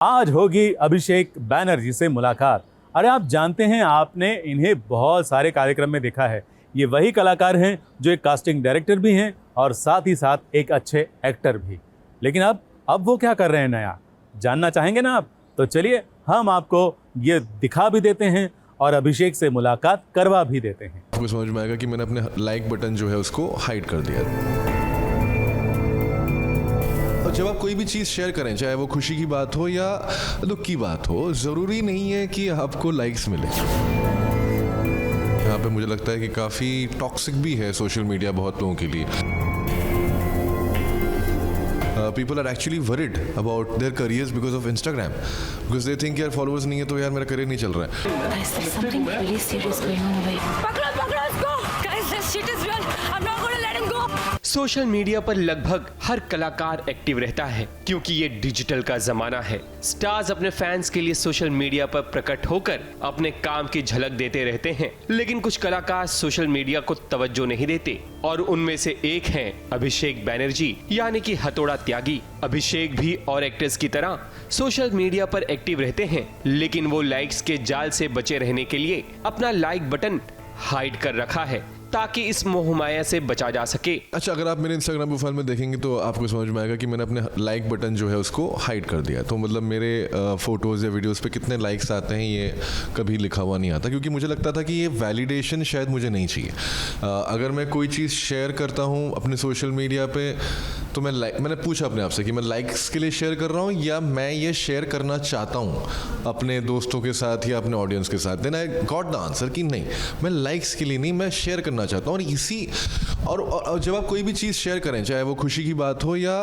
आज होगी अभिषेक बैनर्जी से मुलाकात। अरे आप जानते हैं, आपने इन्हें बहुत सारे कार्यक्रम में देखा है। ये वही कलाकार हैं जो एक कास्टिंग डायरेक्टर भी हैं और साथ ही साथ एक अच्छे एक्टर भी। लेकिन अब वो क्या कर रहे हैं नया, जानना चाहेंगे ना आप? तो चलिए हम आपको ये दिखा भी देते हैं और अभिषेक से मुलाकात करवा भी देते हैं। आपको समझ में आएगा कि मैंने अपने लाइक बटन जो है उसको हाइड कर दिया। और जब आप कोई भी चीज़ शेयर करें, चाहे वो खुशी की बात हो या दुख की बात हो, ज़रूरी नहीं है कि आपको लाइक्स मिले। यहाँ पे मुझे लगता है कि काफ़ी टॉक्सिक भी है सोशल मीडिया बहुत लोगों के लिए। People are actually worried about their careers because of Instagram, because they think यार followers नहीं है तो यार मेरा करियर नहीं चल रहा है। Guys, there's something really serious going on over here. पकड़ो इसको! Guys, this shit is real. I'm not going to let him go. Social media पर लगभग हर कलाकार एक्टिव रहता है क्योंकि ये डिजिटल का जमाना है। स्टार्स अपने फैंस के लिए सोशल मीडिया पर प्रकट होकर अपने काम की झलक देते रहते हैं, लेकिन कुछ कलाकार सोशल मीडिया को तवज्जो नहीं देते और उनमें से एक हैं अभिषेक बैनर्जी, यानी कि हथौड़ा त्यागी। अभिषेक भी और एक्टर्स की तरह सोशल मीडिया पर एक्टिव रहते हैं, लेकिन वो लाइक्स के जाल से बचे रहने के लिए अपना लाइक बटन हाइड कर रखा है ताकि इस मोहमाया से बचा जा सके। अच्छा, अगर आप मेरे इंस्टाग्राम प्रोफाइल में देखेंगे तो आपको समझ में आएगा कि मैंने अपने लाइक बटन जो है उसको हाइड कर दिया। तो मतलब मेरे फोटोज़ या वीडियोस पे कितने लाइक्स आते हैं ये कभी लिखा हुआ नहीं आता, क्योंकि मुझे लगता था कि ये वैलिडेशन शायद मुझे नहीं चाहिए। अगर मैं कोई चीज़ शेयर करता हूँ अपने सोशल मीडिया पे तो मैंने पूछा अपने आप से कि मैं लाइक्स के लिए शेयर कर रहा हूँ या मैं ये शेयर करना चाहता हूँ अपने दोस्तों के साथ या अपने ऑडियंस के साथ। Then I got the answer कि नहीं, मैं लाइक्स के लिए नहीं, मैं शेयर करना चाहता हूँ। और जब आप कोई भी चीज़ शेयर करें, चाहे वो खुशी की बात हो या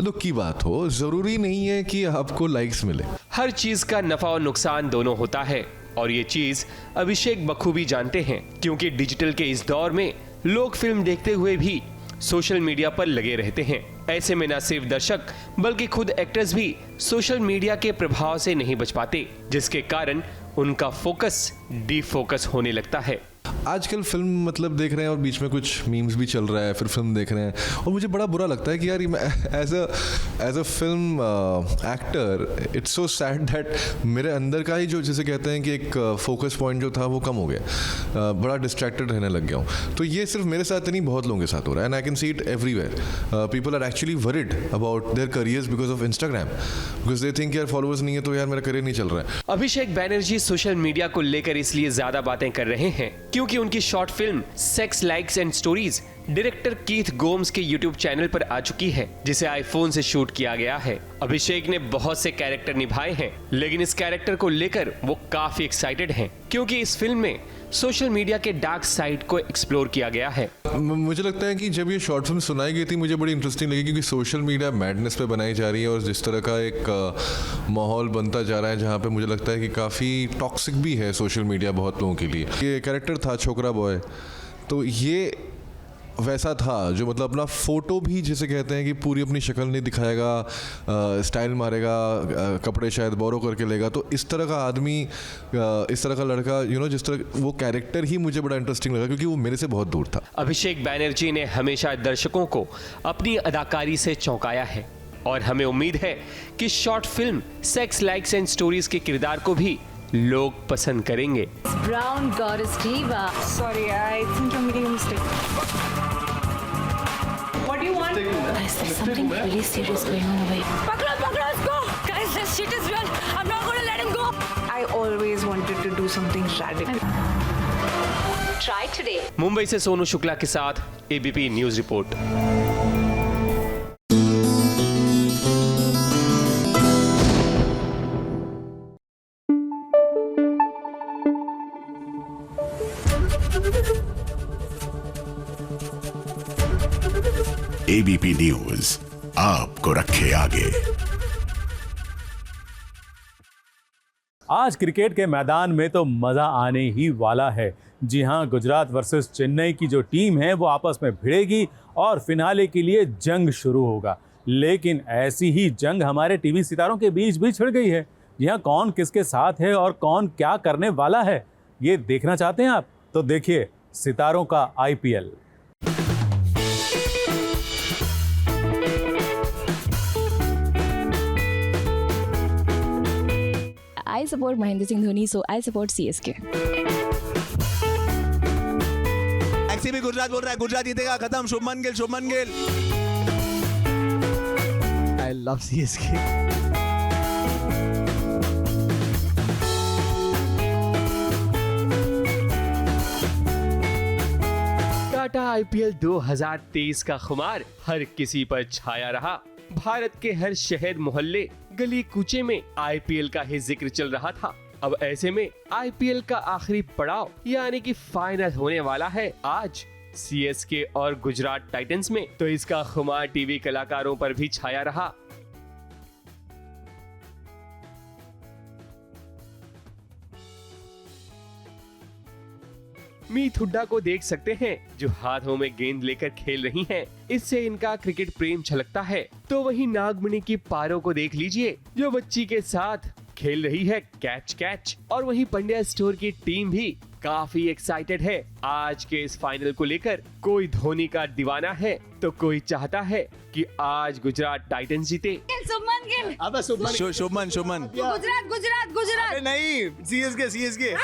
दुख की बात हो, ज़रूरी नहीं है कि आपको लाइक्स मिले। हर चीज का नफा और नुकसान दोनों होता है और ये चीज अभिषेक बखूबी जानते हैं, क्योंकि डिजिटल के इस दौर में लोग फिल्म देखते हुए भी सोशल मीडिया पर लगे रहते हैं। ऐसे में न सिर्फ दर्शक बल्कि खुद एक्टर्स भी सोशल मीडिया के प्रभाव से नहीं बच पाते, जिसके कारण उनका फोकस डिफोकस होने लगता है। आजकल फिल्म मतलब देख रहे हैं और बीच में कुछ मीम्स भी चल रहा है, फिर फिल्म देख रहे हैं और मुझे बड़ा बुरा लगता है कि यार as a film actor it's so sad that मेरे अंदर का ही जो जिसे कहते हैं कि एक फोकस पॉइंट जो था वो कम हो गया, बड़ा डिस्ट्रैक्टेड रहने लग गया हूँ। तो ये सिर्फ मेरे साथ नहीं, बहुत लोगों के साथ हो रहा है and I can see it everywhere. People are actually worried about their careers because of Instagram, because they think यार फॉलोअर्स नहीं है तो यार मेरा करियर नहीं चल रहा है। अभिषेक बैनर्जी सोशल मीडिया को लेकर इसलिए ज्यादा बातें कर रहे हैं क्योंकि उनकी short film sex likes and stories director Keith Gomes के यूट्यूब चैनल पर आ चुकी है, जिसे आईफोन से शूट किया गया है। अभिषेक ने बहुत से कैरेक्टर निभाए हैं, लेकिन इस कैरेक्टर को लेकर वो काफी एक्साइटेड हैं क्योंकि इस फिल्म में सोशल मीडिया के डार्क साइड को एक्सप्लोर किया गया है। मुझे लगता है कि जब ये शॉर्ट फिल्म सुनाई गई थी मुझे बड़ी इंटरेस्टिंग लगी, क्योंकि सोशल मीडिया मैडनेस पे बनाई जा रही है और जिस तरह का एक माहौल बनता जा रहा है जहाँ पे मुझे लगता है कि काफ़ी टॉक्सिक भी है सोशल मीडिया बहुत लोगों के लिए। ये कैरेक्टर था छोकरा बॉय, तो ये वैसा था जो मतलब अपना फोटो भी जिसे कहते हैं कि पूरी अपनी शक्ल नहीं दिखाएगा, स्टाइल मारेगा, कपड़े शायद बोरो करके लेगा। तो इस तरह का आदमी, इस तरह का लड़का, जिस तरह वो कैरेक्टर ही मुझे बड़ा इंटरेस्टिंग लगा क्योंकि वो मेरे से बहुत दूर था। अभिषेक बैनर्जी ने हमेशा दर्शकों को अपनी अदाकारी से चौंकाया है और हमें उम्मीद है कि short film sex likes and stories के किरदार को भी लोग पसंद करेंगे। Brown goddess diva. Sorry, I think you're making a mistake. What do you want? Guys, there's something really serious going on over here. पकड़ो इसको! Guys, this shit is real. I'm not going to let him go. I always wanted to do something radical. Try today. Mumbai से सोनू शुक्ला के साथ ABP news report. ABP news आपको रखे आगे। आज cricket के मैदान में तो मज़ा आने ही वाला है। जी हाँ, गुजरात वर्सेस चेन्नई की जो टीम है वो आपस में भिड़ेगी और फिनाले के लिए जंग शुरू होगा। लेकिन ऐसी ही जंग हमारे टीवी सितारों के बीच भी छिड़ गई है। जी हाँ, कौन किसके साथ है और कौन क्या करने वाला है, ये देखना चाहते हैं आप? तो देखिए सितारों का IPL. I support Mahendra Singh Dhoni, so I support CSK. Taxi भी गुजरात बोल रहा है, गुजरात जीतेगा, खत्म। Shubman Gill, Shubman Gill. I love CSK. Tata IPL 2023 का खुमार हर किसी पर छाया रहा। भारत के हर शहर मोहल्ले गली कूचे में IPL का ही जिक्र चल रहा था। अब ऐसे में IPL का आखिरी पड़ाव यानी कि फाइनल होने वाला है आज CSK और गुजरात टाइटंस में, तो इसका खुमार टीवी कलाकारों पर भी छाया रहा। मीत हुड्डा को देख सकते हैं जो हाथों में गेंद लेकर खेल रही हैं। इससे इनका क्रिकेट प्रेम छलकता है। तो वहीं नागमणि की पारो को देख लीजिए जो बच्ची के साथ खेल रही है कैच कैच। और वहीं पंड्या स्टोर की टीम भी काफी एक्साइटेड है आज के इस फाइनल को लेकर। कोई धोनी का दीवाना है तो कोई चाहता है कि आज गुजरात टाइटंस जीते। शुभमन गिल। अबे शुभमन, शुभमन। गुजरात गुजरात गुजरात। अरे नहीं, CSK।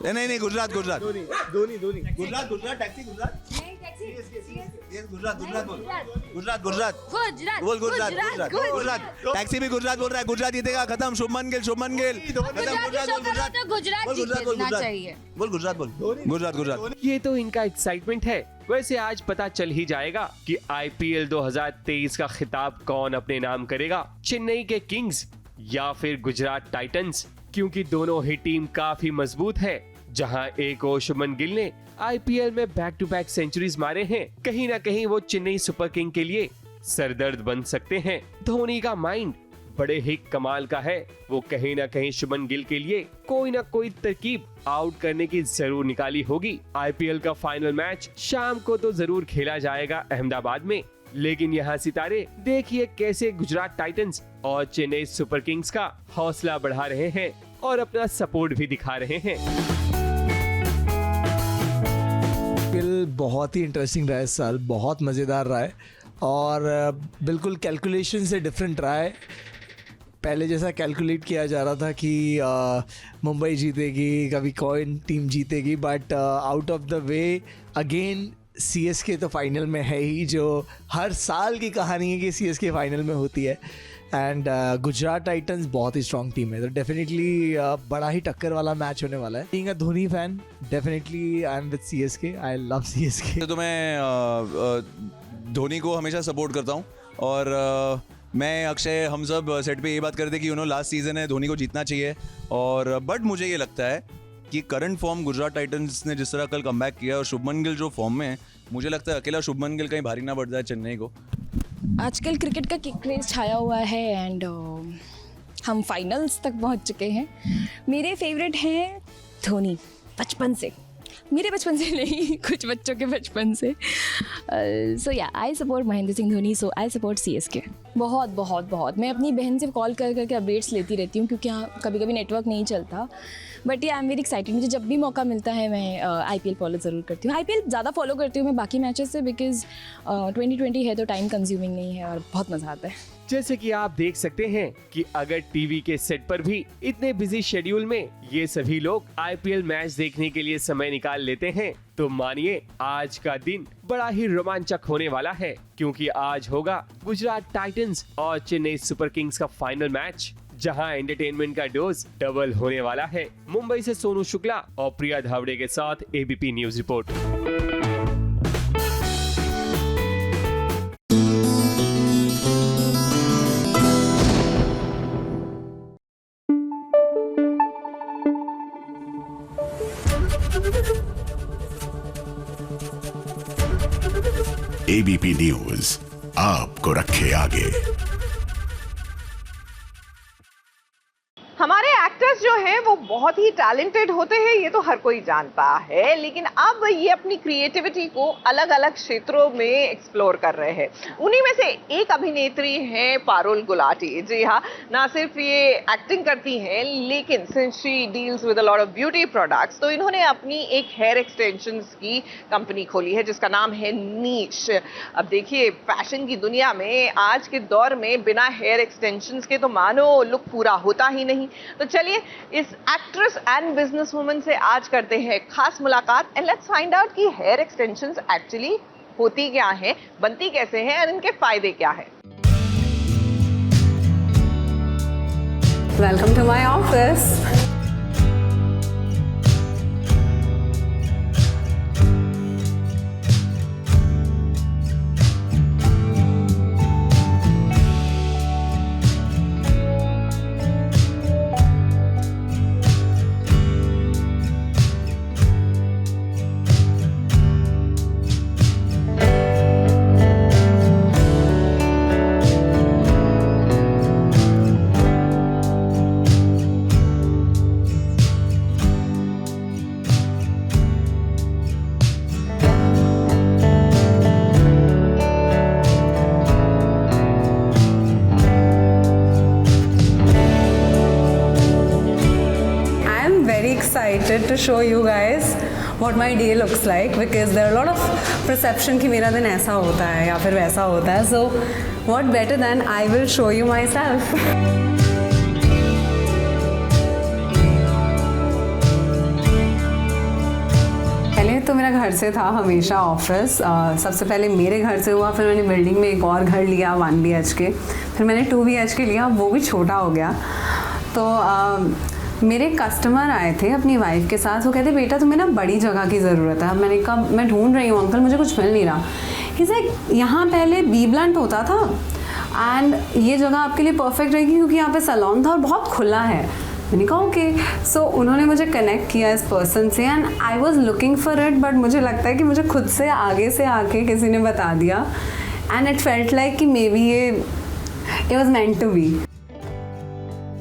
नहीं, गुजरात। धोनी। गुजरात, टैक्सी गुजरात। गुजरात। टैक्सी भी गुजरात बोल रहा है, गुजरात जीतेगा, खत्म। शुभमन गिल। गुजरात। ये तो इनका एक्साइटमेंट है। वैसे आज पता चल ही जाएगा कि IPL 2023 का खिताब कौन अपने नाम करेगा, चेन्नई के किंग्स या फिर गुजरात टाइटंस, क्योंकि दोनों ही टीम काफी मजबूत है। जहां एक और शुभमन गिल ने IPL में बैक टू बैक सेंचुरीज मारे हैं, कहीं ना कहीं वो चेन्नई सुपर किंग के लिए सरदर्द बन सकते हैं। धोनी का माइंड बड़े ही कमाल का है। वो कहीं ना कहीं शुभमन गिल के लिए कोई ना कोई तरकीब आउट करने की जरूर निकाली होगी। IPL का फाइनल मैच शाम को तो जरूर खेला जाएगा अहमदाबाद में, लेकिन यहाँ सितारे देखिए कैसे गुजरात टाइटंस और चेन्नई सुपर किंग्स का हौसला बढ़ा रहे हैं और अपना सपोर्ट भी दिखा रहे हैं। बहुत ही इंटरेस्टिंग रहा है इस साल, बहुत मज़ेदार रहा है और बिल्कुल कैलकुलेशन से डिफरेंट रहा है। पहले जैसा कैलकुलेट किया जा रहा था कि मुंबई जीतेगी, कभी कौन टीम जीतेगी, but out of the way again CSK तो फाइनल में है ही, जो हर साल की कहानी है कि CSK फाइनल में होती है। एंड गुजरात टाइटंस बहुत ही स्ट्रॉन्ग टीम है, तो डेफिनेटली बड़ा ही टक्कर वाला मैच होने वाला है। Being a Dhoni fan, definitely I am with CSK, I love CSK। तो मैं धोनी को हमेशा सपोर्ट करता हूँ और मैं अक्षय हम सब सेट पे ये बात करते कि लास्ट सीजन है, धोनी को जीतना चाहिए। और बट मुझे ये लगता है कि करंट फॉर्म गुजरात टाइटंस ने जिस तरह कल कमबैक किया और शुभमन गिल जो फॉर्म में है, मुझे लगता है अकेला शुभमन गिल कहीं भारी ना पड़ जाए चेन्नई को। आजकल क्रिकेट का क्रेज छाया हुआ है एंड हम फाइनल्स तक पहुंच चुके हैं। मेरे फेवरेट हैं धोनी बचपन से, मेरे बचपन से नहीं, कुछ बच्चों के बचपन से। सो या I support Mahendra Singh Dhoni, so I support CSK। बहुत मैं अपनी बहन से कॉल करके अपडेट्स लेती रहती हूँ क्योंकि यहाँ कभी कभी नेटवर्क नहीं चलता। बट ये आई एम वेरी एक्साइटेड, मुझे जब भी मौका मिलता है मैं IPL फॉलो ज़रूर करती हूँ। IPL ज़्यादा फॉलो करती हूँ मैं बाकी मैचेस से, बिकॉज 2020 है तो टाइम कंज्यूमिंग नहीं है और बहुत मज़ा आता है। जैसे कि आप देख सकते हैं कि अगर टीवी के सेट पर भी इतने बिजी शेड्यूल में ये सभी लोग IPL मैच देखने के लिए समय निकाल लेते हैं, तो मानिए आज का दिन बड़ा ही रोमांचक होने वाला है, क्योंकि आज होगा गुजरात टाइटंस और चेन्नई सुपर किंग्स का फाइनल मैच, जहां एंटरटेनमेंट का डोज डबल होने वाला है। मुंबई से सोनू शुक्ला और प्रिया धावड़े के साथ ABP news report. ABP news आपको रखे आगे। हमारे एक्टर्स जो हैं वो बहुत ही टैलेंटेड होते हैं, ये तो हर कोई जानता है, लेकिन अब ये अपनी क्रिएटिविटी को अलग अलग क्षेत्रों में एक्सप्लोर कर रहे हैं। उन्हीं में से एक अभिनेत्री हैं पारुल गुलाटी। जी हाँ, ना सिर्फ ये एक्टिंग करती हैं, लेकिन since she deals with a lot of beauty products, तो इन्होंने अपनी एक हेयर एक्सटेंशंस की कंपनी खोली है जिसका नाम है नीश। अब देखिए, फैशन की दुनिया में आज के दौर में बिना हेयर एक्सटेंशंस के तो मानो लुक पूरा होता ही नहीं। तो चलिए इस एक्ट्रेस एंड बिजनेस वुमन से आज करते हैं खास मुलाकात एंड लेट्स फाइंड आउट कि हेयर एक्सटेंशंस एक्चुअली होती क्या है, बनती कैसे हैं और इनके फायदे क्या हैं। Welcome to my office. Excited to show you guys what my day looks like because there are a lot of perception कि मेरा दिन ऐसा होता है या फिर वैसा होता है. So what better than I will show you myself. पहले तो मेरा घर से था हमेशा ऑफिस. सबसे पहले मेरे घर से हुआ, फिर मैंने बिल्डिंग में एक और घर लिया 1 BHK, फिर मैंने 2 BHK लिया, वो भी छोटा हो गया. तो मेरे कस्टमर आए थे अपनी वाइफ के साथ. वो कहते बेटा तुम्हें ना बड़ी जगह की ज़रूरत है. मैंने कहा मैं ढूंढ रही हूँ अंकल, मुझे कुछ मिल नहीं रहा. यहाँ पहले बी प्लांट होता था एंड ये जगह आपके लिए परफेक्ट रहेगी क्योंकि यहाँ पे सैलून था और बहुत खुला है. मैंने कहा ओके. सो उन्होंने मुझे कनेक्ट किया इस पर्सन से and I was looking for it, but मुझे लगता है कि मुझे खुद से आगे से आके किसी ने बता दिया एंड इट फेल्ट लाइक कि मे बी ये it was meant to be.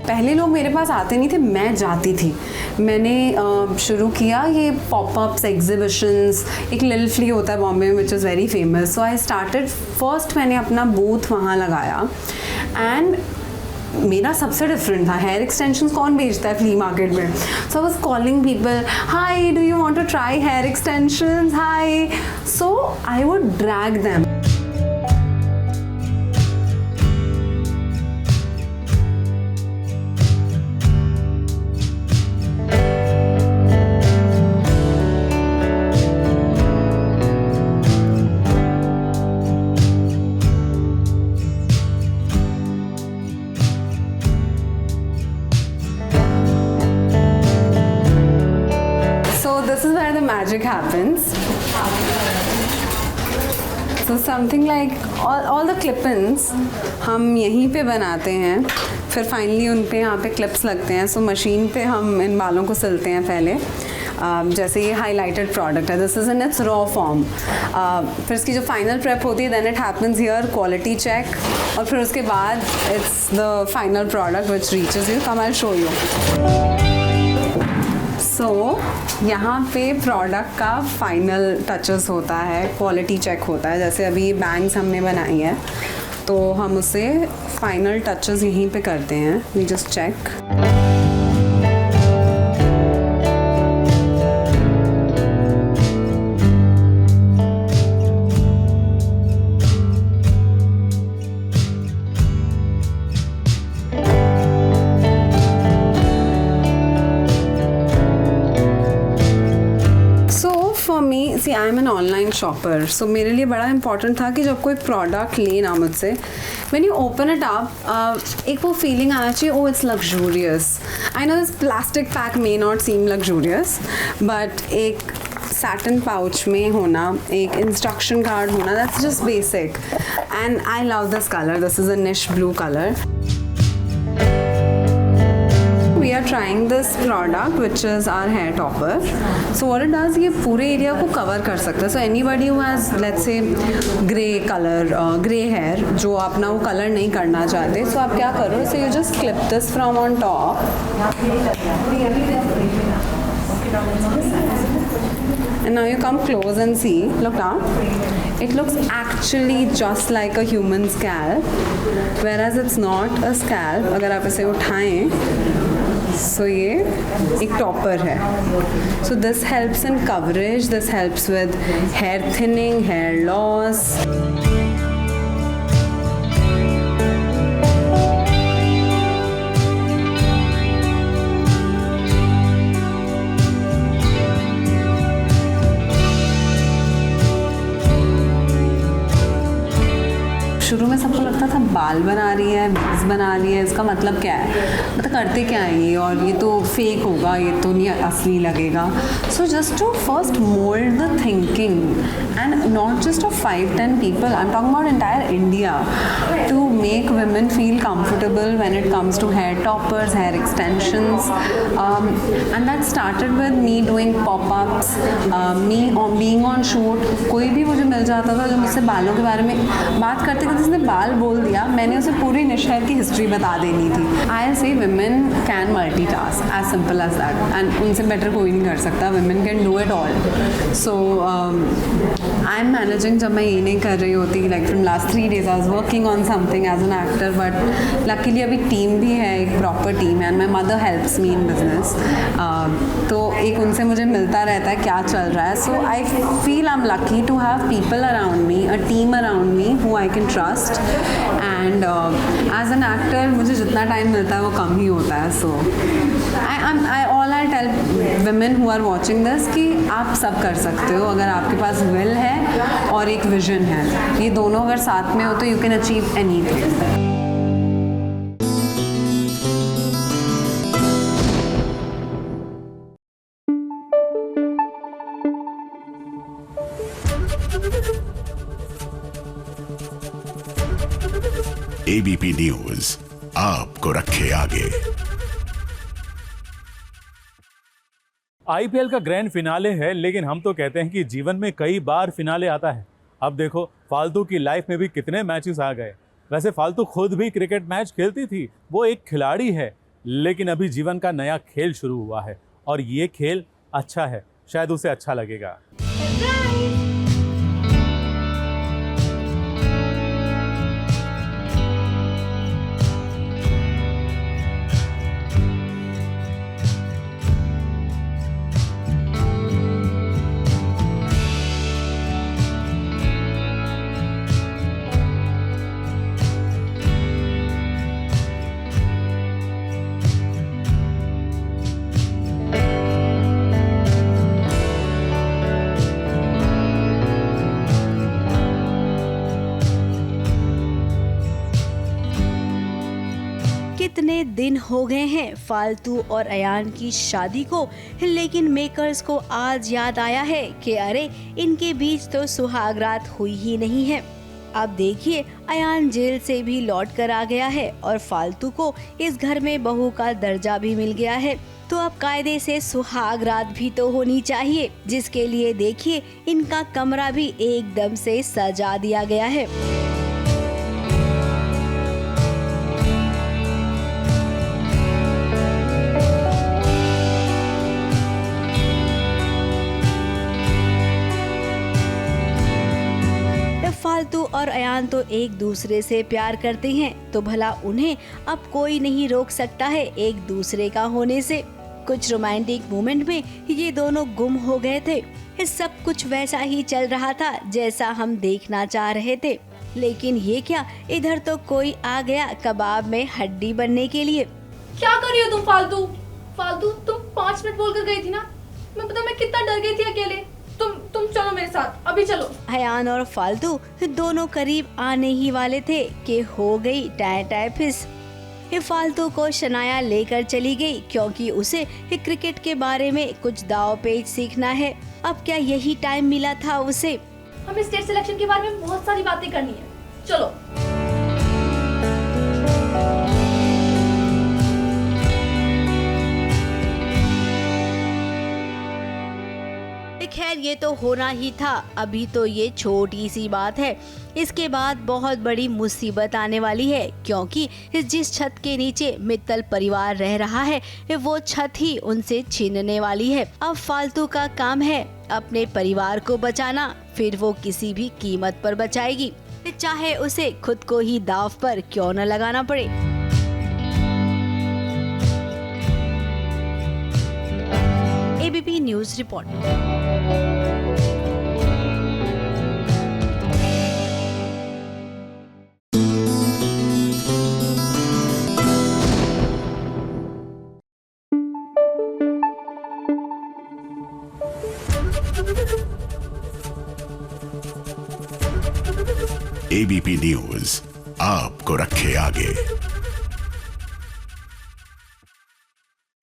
पहले लोग मेरे पास आते नहीं थे, मैं जाती थी. मैंने शुरू किया ये पॉपअप्स, एग्जिबिशंस. एक लिटिल फ्ली होता है बॉम्बे में which is very famous. So I started first, मैंने अपना बूथ वहाँ लगाया एंड मेरा सबसे डिफरेंट था. हेयर एक्सटेंशंस कौन बेचता है फ्ली मार्केट में? So I was calling people, hi do you want to try hair extensions, hi. So I would drag them. This is where the magic happens. So something like all the clip-ins हम यहीं पे बनाते हैं, फिर finally उन पे यहाँ पे क्लिप्स लगते हैं. सो मशीन पे हम इन बालों को सिलते हैं पहले. जैसे ये हाईलाइटेड प्रोडक्ट है, this is in its raw form. फिर इसकी जो फाइनल प्रेप होती है then it happens here, quality check, और फिर उसके बाद it's the final product which reaches you. Come I show you. So यहाँ पे प्रोडक्ट का फाइनल टचेस होता है, क्वालिटी चेक होता है. जैसे अभी बैंग्स हमने बनाई है तो हम उसे फाइनल टचेस यहीं पे करते हैं. We just check. See I am an online shopper. So मेरे लिए बड़ा इंपॉर्टेंट था कि जब कोई प्रोडक्ट लेना मुझसे, when you open it up, एक वो फीलिंग आना चाहिए, oh it's luxurious. I know this plastic pack may not seem luxurious, but एक सैटिन पाउच में होना, एक इंस्ट्रक्शन कार्ड होना, that's just basic. And I love this colour. This is a niche blue colour. We are trying this product which is our hair topper. So what it does, ये पूरे area को cover कर सकता है. So anybody who has let's say grey color, grey hair, जो अपना वो colour नहीं करना चाहते, so आप क्या करो, so you just clip this from on top. And now you come close and see. Look now. It looks actually just like a human scalp, whereas it's not a scalp. अगर आप इसे उठाएं, सो ये एक topper है. So this helps in coverage, this helps with hair thinning, hair loss. शुरू में सबको लगता था बाल बना रही है, विग्स बना रही है, इसका मतलब क्या है, मतलब करते क्या है ये, और ये तो फेक होगा, ये तो नहीं असली लगेगा. So just to first mould the thinking and not just of 5-10 people, I'm talking about entire India, to make women feel comfortable when it comes to hair toppers, hair extensions, and that started with me doing pop-ups, me being on shoot. कोई भी मुझे मिल जाता था जो मुझसे बालों के बारे में बात करते करते उसने बाल बोल दिया, मैंने उसे पूरी निशहर की हिस्ट्री बता देनी थी. आई से women can multitask, as simple as that, and उनसे बेटर कोई नहीं कर सकता. women can do it all. So I'm managing, जब मैं ये नहीं कर रही होती, like from last 3 days I was working on something as an actor, but luckily अभी टीम भी है, एक प्रॉपर टीम है, and my mother helps me in business. तो एक उनसे मुझे मिलता रहता है क्या चल रहा है. So I feel I'm lucky to have people around me, a team around me who I can trust, and as an actor मुझे जितना टाइम मिलता है वो कम ही होता है. So I tell women who are watching this कि आप सब कर सकते हो अगर आपके पास will है और एक विजन है. ये दोनों अगर साथ में हो तो you can achieve anything. ABP news आपको रखे आगे. आईपीएल का ग्रैंड फिनाले है, लेकिन हम तो कहते हैं कि जीवन में कई बार फिनाले आता है. अब देखो फालतू की लाइफ में भी कितने मैचेस आ गए. वैसे फालतू खुद भी क्रिकेट मैच खेलती थी, वो एक खिलाड़ी है, लेकिन अभी जीवन का नया खेल शुरू हुआ है और ये खेल अच्छा है, शायद उसे अच्छा लगेगा. कितने दिन हो गए हैं फालतू और अयान की शादी को, लेकिन मेकर्स को आज याद आया है कि अरे इनके बीच तो सुहागरात हुई ही नहीं है. अब देखिए अयान जेल से भी लौट कर आ गया है और फालतू को इस घर में बहू का दर्जा भी मिल गया है. तो अब कायदे से सुहागरात भी तो होनी चाहिए, जिसके लिए देखिए इनका कमरा भी एकदम से सजा दिया गया है. फालतू और अयान तो एक दूसरे से प्यार करते हैं, तो भला उन्हें अब कोई नहीं रोक सकता है एक दूसरे का होने से. कुछ रोमांटिक मोमेंट में ये दोनों गुम हो गए थे. सब कुछ वैसा ही चल रहा था जैसा हम देखना चाह रहे थे, लेकिन ये क्या, इधर तो कोई आ गया कबाब में हड्डी बनने के लिए. क्या कर रही हो तुम फालतू? तुम 5 मिनट बोलकर गई थी ना. मैं कितना डर गई थी अकेले. तुम चलो मेरे साथ, अभी चलो. अयान और फालतू दोनों करीब आने ही वाले थे कि हो गई टाय फिस. फालतू को शनाया लेकर चली गई क्योंकि उसे क्रिकेट के बारे में कुछ दाव पेच सीखना है. अब क्या यही टाइम मिला था उसे? हमें स्टेट सिलेक्शन के बारे में बहुत सारी बातें करनी है. चलो. खैर ये तो होना ही था. अभी तो ये छोटी सी बात है, इसके बाद बहुत बड़ी मुसीबत आने वाली है, क्योंकि जिस छत के नीचे मित्तल परिवार रह रहा है वो छत ही उनसे छीनने वाली है. अब फालतू का काम है अपने परिवार को बचाना, फिर वो किसी भी कीमत पर बचाएगी, चाहे उसे खुद को ही दाव पर क्यों न लगाना पड़े. ABP news report. ABP news आपको रखे आगे।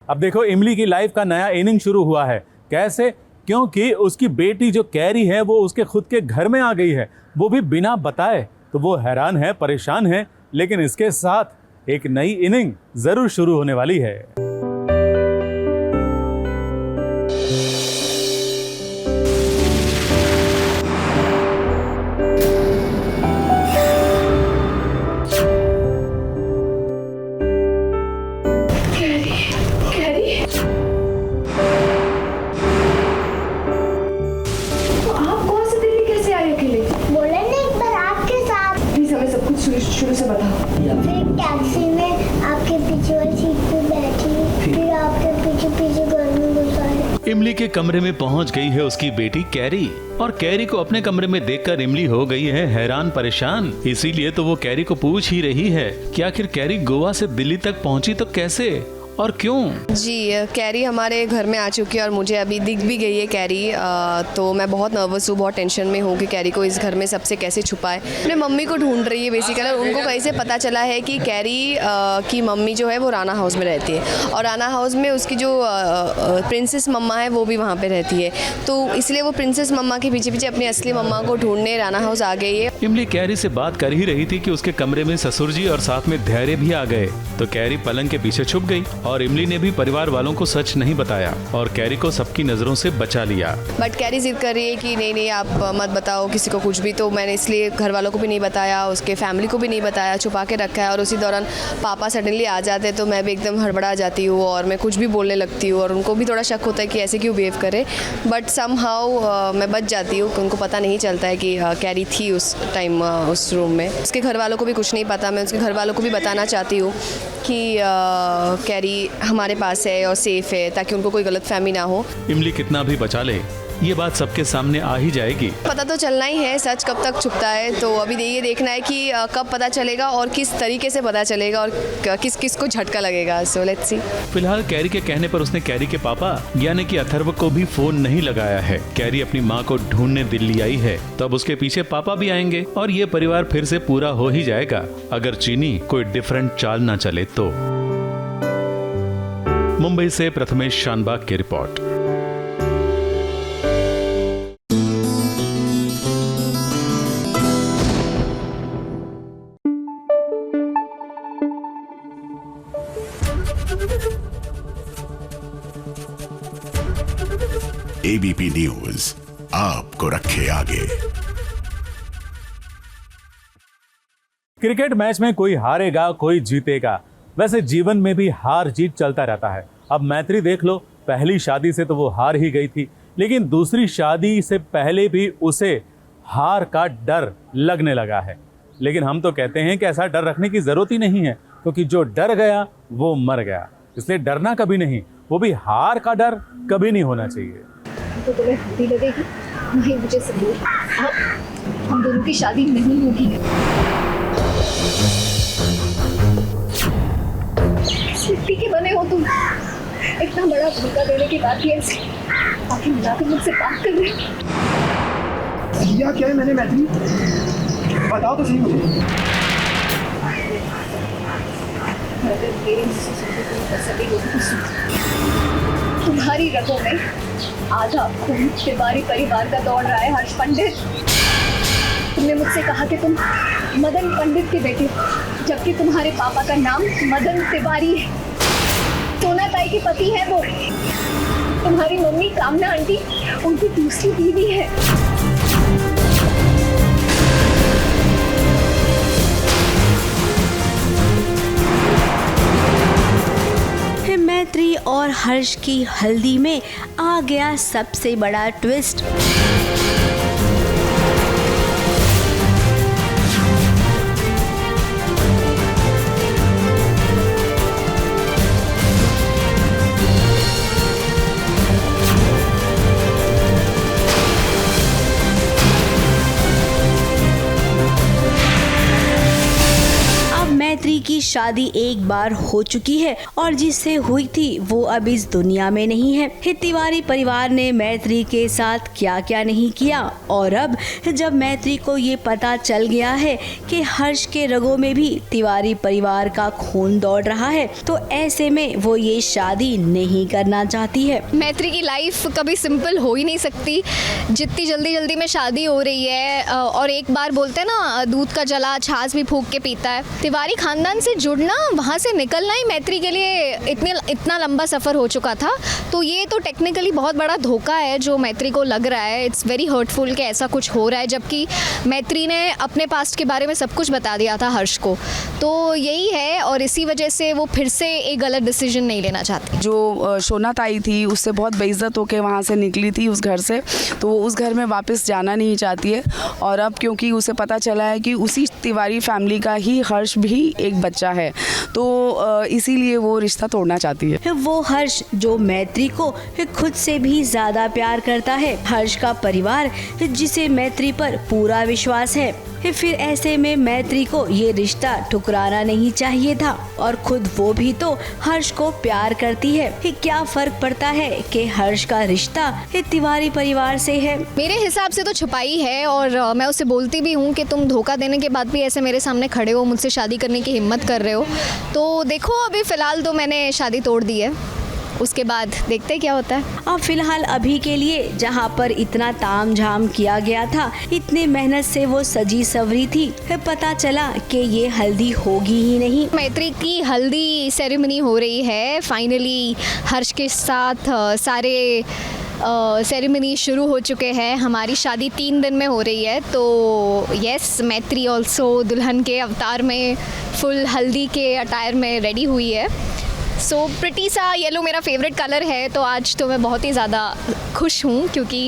अब देखो इमली की लाइफ का नया इनिंग शुरू हुआ है। कैसे? क्योंकि उसकी बेटी जो कैरी है वो उसके खुद के घर में आ गई है, वो भी बिना बताए। तो वो हैरान है, परेशान है, लेकिन इसके साथ एक नई इनिंग जरूर शुरू होने वाली है। शुरू से बताओ। फिर टैक्सी में आपके पीछे वाली सीट पे बैठी, फिर आपके पीछे पीछे घर में घुस आए। इमली के कमरे में पहुंच गई है उसकी बेटी कैरी, और कैरी को अपने कमरे में देखकर इमली हो गई है हैरान परेशान। इसीलिए तो वो कैरी को पूछ ही रही है कि आखिर कैरी गोवा से दिल्ली तक पहुंची तो कैसे और क्यों? जी, कैरी हमारे घर में आ चुकी है और मुझे अभी दिख भी गई है कैरी। तो मैं बहुत नर्वस हूँ, बहुत टेंशन में हूँ कि कैरी को इस घर में सबसे कैसे छुपाए। अपने मम्मी को ढूंढ रही है बेसिकली। उनको कहीं से पता चला है कि कैरी की मम्मी जो है वो राना हाउस में रहती है, और राना हाउस में उसकी जो प्रिंसेस मम्मा है वो भी वहाँ पर रहती है। तो इसलिए वो प्रिंसेस मम्मा के पीछे पीछे अपनी असली मम्मा को ढूंढने राना हाउस आ गई है। इमली कैरी से बात कर ही रही थी कि उसके कमरे में ससुर जी और साथ में धैर्य भी आ गए। तो कैरी पलंग के पीछे छुप गई और इमली ने भी परिवार वालों को सच नहीं बताया और कैरी को सबकी नजरों से बचा लिया। बट कैरी जिद कर रही है कि नहीं नहीं आप मत बताओ किसी को कुछ भी। तो मैंने इसलिए घर वालों को भी नहीं बताया, उसके फैमिली को भी नहीं बताया, छुपा के रखा है। और उसी दौरान पापा सडनली आ जाते तो मैं भी एकदम हड़बड़ा जाती हूँ और मैं कुछ भी बोलने लगती हूँ, और उनको भी थोड़ा शक होता है कि ऐसे क्यों बिहेव करे। बट समहाउ मैं बच जाती हूँ, उनको पता नहीं चलता है कि कैरी थी उस टाइम उस रूम में। उसके घर वालों को भी कुछ नहीं पता। मैं उसके घर वालों को भी बताना चाहती हूँ कि कैरी हमारे पास है और सेफ है, ताकि उनको कोई गलतफहमी ना हो। इमली कितना भी बचा ले, ये बात सबके सामने आ ही जाएगी। पता तो चलना ही है, सच कब तक छुपता है। तो अभी ये देखना है कि कब पता चलेगा और किस तरीके से पता चलेगा और किस किस को झटका लगेगा। So let's see. फिलहाल कैरी के कहने पर उसने कैरी के पापा यानी कि अथर्व को भी फोन नहीं लगाया है। कैरी अपनी माँ को ढूंढने दिल्ली आई है, तो अब उसके पीछे पापा भी आएंगे और ये परिवार फिर से पूरा हो ही जाएगा, अगर चीनी कोई डिफरेंट चाल ना चले तो। मुंबई से प्रथमेश शानबाग की रिपोर्ट। एबीपी न्यूज आपको रखे आगे। क्रिकेट मैच में कोई हारेगा कोई जीतेगा, वैसे जीवन में भी हार जीत चलता रहता है। अब मैत्री देख लो, पहली शादी से तो वो हार ही गई थी, लेकिन दूसरी शादी से पहले भी उसे हार का डर लगने लगा है। लेकिन हम तो कहते हैं कि ऐसा डर रखने की जरूरत ही नहीं है, क्योंकि जो डर गया वो मर गया। इसलिए डरना कभी नहीं, वो भी हार का डर कभी नहीं होना चाहिए। तो तुम्हें हल्दी लगेगी, नहीं मुझे सबूत। हम दोनों की शादी नहीं होगी। मिट्टी के बने हो तुम, इतना बड़ा धोखा देने की बात है, आखिर मिला के मुझसे बात कर रहे हो। किया क्या है मैंने मैत्री? बताओ तो सही मुझे। तुम्हारी रगों में आधा खून तिवारी परिवार का दौड़ रहा है हर्ष पंडित। तुमने मुझसे कहा कि तुम मदन पंडित के बेटे, जबकि तुम्हारे पापा का नाम मदन तिवारी है। सोना ताई के पति है वो। तुम्हारी मम्मी कामना आंटी उनकी दूसरी बीवी है। मैत्री और हर्ष की हल्दी में आ गया सबसे बड़ा ट्विस्ट। शादी एक बार हो चुकी है और जिससे हुई थी वो अब इस दुनिया में नहीं है। तिवारी परिवार ने मैत्री के साथ क्या क्या नहीं किया और अब जब मैत्री को ये पता चल गया है कि हर्ष के रगों में भी तिवारी परिवार का खून दौड़ रहा है तो ऐसे में वो ये शादी नहीं करना चाहती है। मैत्री की लाइफ कभी सिंपल हो ही नहीं सकती। जितनी जल्दी में शादी हो रही है और एक बार बोलते हैं ना, दूध का जला छाछ भी फूंक के पीता है। तिवारी खानदान से जुड़ना, वहाँ से निकलना ही मैत्री के लिए इतना लंबा सफ़र हो चुका था। तो ये तो टेक्निकली बहुत बड़ा धोखा है जो मैत्री को लग रहा है। इट्स वेरी हर्टफुल कि ऐसा कुछ हो रहा है, जबकि मैत्री ने अपने पास्ट के बारे में सब कुछ बता दिया था हर्ष को। तो यही है और इसी वजह से वो फिर से एक गलत डिसीजन नहीं लेना चाहती। जो शोनात आई थी उससे बहुत बेइज्जत होकर वहाँ से निकली थी उस घर से, तो वो उस घर में वापस जाना नहीं चाहती है। और अब क्योंकि उसे पता चला है कि उसी तिवारी फैमिली का ही हर्ष भी एक बच्चा है, तो इसीलिए वो रिश्ता तोड़ना चाहती है। वो हर्ष जो मैत्री को खुद से भी ज्यादा प्यार करता है, हर्ष का परिवार जिसे मैत्री पर पूरा विश्वास है, फिर ऐसे में मैत्री को ये रिश्ता ठुकराना नहीं चाहिए था। और खुद वो भी तो हर्ष को प्यार करती है। क्या फर्क पड़ता है कि हर्ष का रिश्ता तिवारी परिवार से है। मेरे हिसाब से तो छुपाई है और मैं उससे बोलती भी हूँ कि तुम धोखा देने के बाद भी ऐसे मेरे सामने खड़े हो, मुझसे शादी करने की हिम्मत कर रहे हो। तो देखो अभी फ़िलहाल तो मैंने शादी तोड़ दी है, उसके बाद देखते क्या होता है। अब फिलहाल अभी के लिए जहाँ पर इतना तामझाम किया गया था, इतने मेहनत से वो सजी सवरी थी, पता चला कि ये हल्दी होगी ही नहीं। मैत्री की हल्दी सेरेमनी हो रही है फाइनली। हर्ष के साथ सारे सेरेमनी शुरू हो चुके हैं। हमारी शादी 3 दिन में हो रही है। तो यस, मैत्री ऑल्सो दुल्हन के अवतार में फुल हल्दी के अटायर में रेडी हुई है। सो प्रिटी सा येलो मेरा फेवरेट कलर है, तो आज तो मैं बहुत ही ज़्यादा खुश हूँ क्योंकि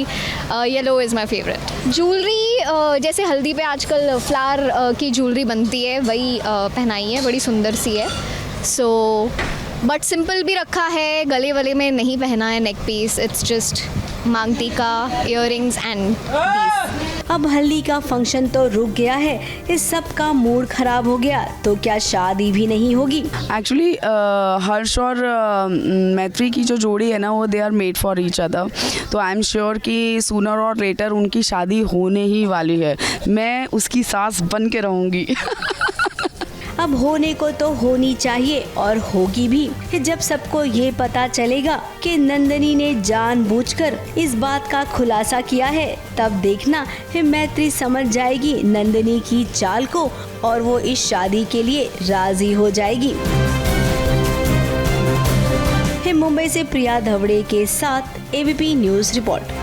yellow is my favourite. Jewellery जैसे हल्दी पे आजकल फ्लावर की ज्वेलरी बनती है वही पहनाई है, बड़ी सुंदर सी है। सो बट सिंपल भी रखा है, गले वाले में नहीं पहना है नेक पीस। इट्स जस्ट मांग टीका, इयररिंग्स एंड पीस। अब हल्दी का फंक्शन तो रुक गया है, इस सब का मूड खराब हो गया तो क्या शादी भी नहीं होगी। एक्चुअली हर्ष और मैत्री की जो जोड़ी है ना, वो they are made for each other. तो आई एम श्योर कि सूनर और लेटर उनकी शादी होने ही वाली है। मैं उसकी सास बन के रहूँगी। अब होने को तो होनी चाहिए और होगी भी। जब सबको ये पता चलेगा कि नंदनी ने जानबूझकर इस बात का खुलासा किया है, तब देखना मैत्री समझ जाएगी नंदनी की चाल को और वो इस शादी के लिए राजी हो जाएगी। मुंबई से प्रिया धवड़े के साथ ABP news report.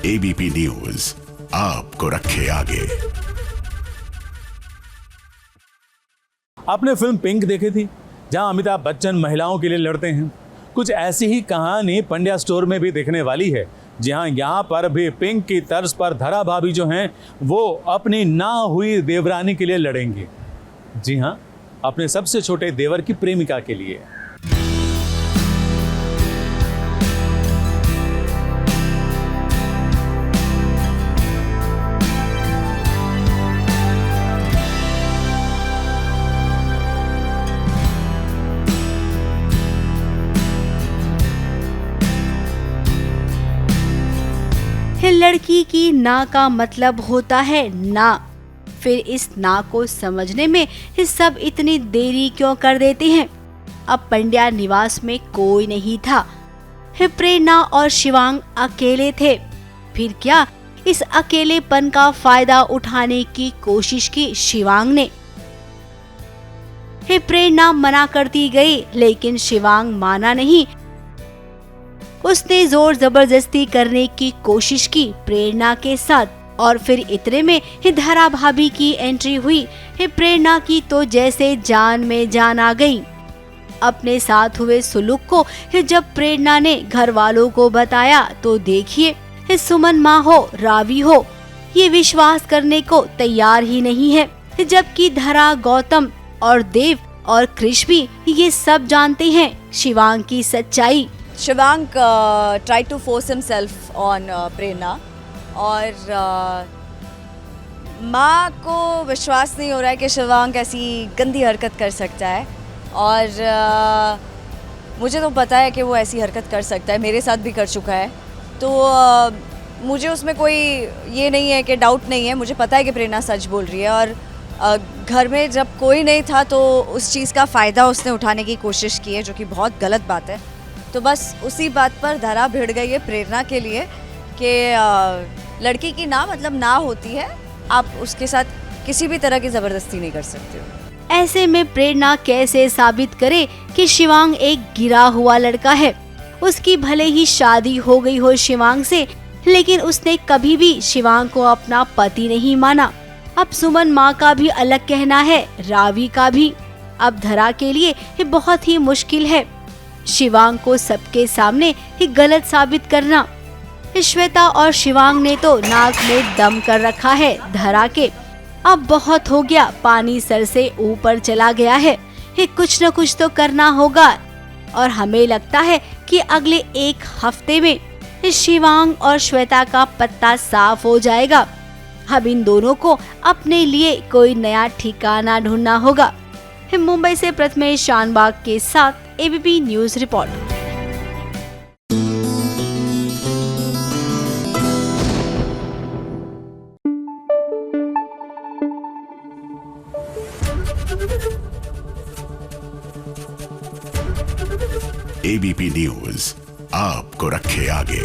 ABP news आपको रखे आगे। आपने फिल्म पिंक देखी थी, जहां अमिताभ बच्चन महिलाओं के लिए लड़ते हैं। कुछ ऐसी ही कहानी पंड्या स्टोर में भी देखने वाली है, जहां यहाँ पर भी पिंक की तर्ज पर धरा भाभी जो हैं वो अपनी ना हुई देवरानी के लिए लड़ेंगी। जी हाँ, अपने सबसे छोटे देवर की प्रेमिका के लिए। लड़की की ना का मतलब होता है ना। फिर इस ना को समझने में सब इतनी देरी क्यों कर देते हैं। अब पंड्या निवास में कोई नहीं था, प्रेरणा और शिवांग अकेले थे। फिर क्या इस अकेलेपन का फायदा उठाने की कोशिश की शिवांग ने। प्रेरणा मना करती गई लेकिन शिवांग माना नहीं। उसने जोर जबरदस्ती करने की कोशिश की प्रेरणा के साथ और फिर इतने में धरा भाभी की एंट्री हुई। प्रेरणा की तो जैसे जान में जान आ गई। अपने साथ हुए सुलूक को जब प्रेरणा ने घर वालों को बताया तो देखिए सुमन माँ हो रावी हो ये विश्वास करने को तैयार ही नहीं है। जबकि धरा, गौतम और देव और क्रिश भी ये सब जानते हैं शिवांग की सच्चाई। Shivang try to force himself on Prerna और माँ को विश्वास नहीं हो रहा है कि शिवांग ऐसी गंदी हरकत कर सकता है और मुझे तो पता है कि वो ऐसी हरकत कर सकता है, मेरे साथ भी कर चुका है। तो मुझे उसमें कोई ये नहीं है कि डाउट नहीं है, मुझे पता है कि प्रेरणा सच बोल रही है और घर में जब कोई नहीं था तो उस चीज़ का फ़ायदा उसने उठाने की कोशिश की है, जो कि बहुत गलत बात है। तो बस उसी बात पर धरा भिड़ गई है प्रेरणा के लिए कि लड़की की ना मतलब ना होती है, आप उसके साथ किसी भी तरह की ज़बरदस्ती नहीं कर सकते हो। ऐसे में प्रेरणा कैसे साबित करे कि शिवांग एक गिरा हुआ लड़का है। उसकी भले ही शादी हो गई हो शिवांग से, लेकिन उसने कभी भी शिवांग को अपना पति नहीं माना। अब सुमन माँ का भी अलग कहना है, रावी का भी। अब धरा के लिए ये बहुत ही मुश्किल है शिवांग को सबके सामने ही गलत साबित करना। श्वेता और शिवांग ने तो नाक में दम कर रखा है धरा के। अब बहुत हो गया, पानी सर से ऊपर चला गया है, ये कुछ न कुछ तो करना होगा। और हमें लगता है कि अगले एक हफ्ते में शिवांग और श्वेता का पत्ता साफ हो जाएगा। अब इन दोनों को अपने लिए कोई नया ठिकाना ढूंढना होगा। मुंबई से प्रथमेश शानबाग के साथ ABP news report. ABP news आपको रखे आगे।